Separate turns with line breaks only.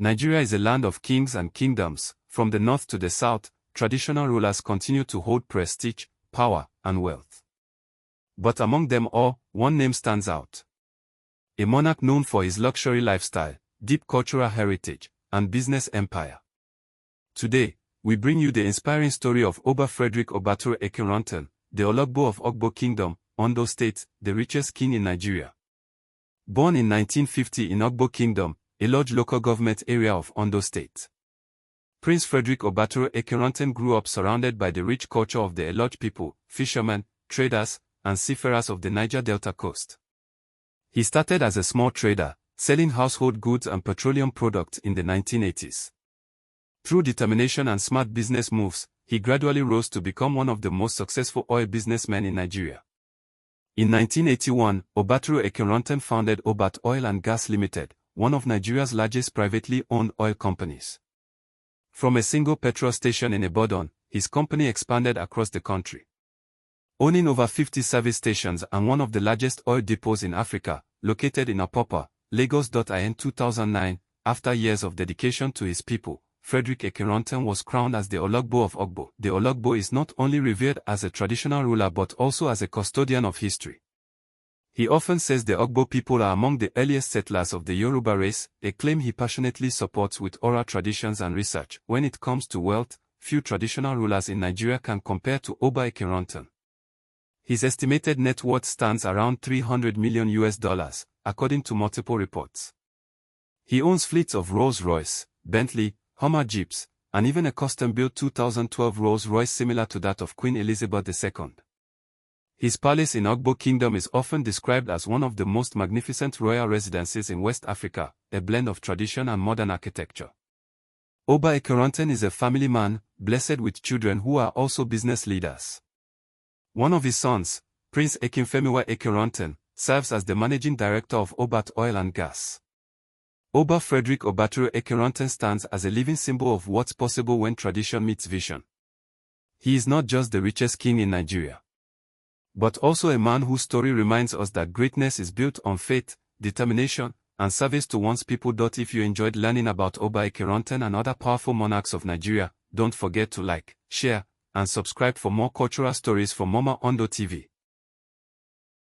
Nigeria is a land of kings and kingdoms. From the north to the south, traditional rulers continue to hold prestige, power, and wealth. But among them all, one name stands out. A monarch known for his luxury lifestyle, deep cultural heritage, and business empire. Today, we bring you the inspiring story of Oba Fredrick Obateru Akinruntan, the Olugbo of Ugbo Kingdom, Ondo State, the richest king in Nigeria. Born in 1950 in Ugbo Kingdom, a large local government area of Ondo State. Prince Fredrick Obateru Akinruntan grew up surrounded by the rich culture of the Eloj people, fishermen, traders, and seafarers of the Niger Delta coast. He started as a small trader, selling household goods and petroleum products in the 1980s. Through determination and smart business moves, he gradually rose to become one of the most successful oil businessmen in Nigeria. In 1981, Obateru Akinruntan founded Obat Oil and Gas Limited, one of Nigeria's largest privately owned oil companies. From a single petrol station in Ibadan, his company expanded across the country. Owning over 50 service stations and one of the largest oil depots in Africa, located in Apapa, Lagos. In 2009, after years of dedication to his people, Fredrick Akinruntan was crowned as the Olugbo of Ugbo. The Olugbo is not only revered as a traditional ruler but also as a custodian of history. He often says the Ugbo people are among the earliest settlers of the Yoruba race, a claim he passionately supports with oral traditions and research. When it comes to wealth, few traditional rulers in Nigeria can compare to Oba Akinruntan. His estimated net worth stands around $300 million, according to multiple reports. He owns fleets of Rolls-Royce, Bentley, Hummer Jeeps, and even a custom-built 2012 Rolls-Royce similar to that of Queen Elizabeth II. His palace in Ugbo Kingdom is often described as one of the most magnificent royal residences in West Africa, a blend of tradition and modern architecture. Oba Akinruntan is a family man, blessed with children who are also business leaders. One of his sons, Prince Akinfemiwa Akinruntan, serves as the managing director of Obat Oil and Gas. Oba Fredrick Obateru Akinruntan stands as a living symbol of what's possible when tradition meets vision. He is not just the richest king in Nigeria, but also a man whose story reminds us that greatness is built on faith, determination, and service to one's people. If you enjoyed learning about Oba Akinruntan and other powerful monarchs of Nigeria, don't forget to like, share, and subscribe for more cultural stories from Mama Ondo TV.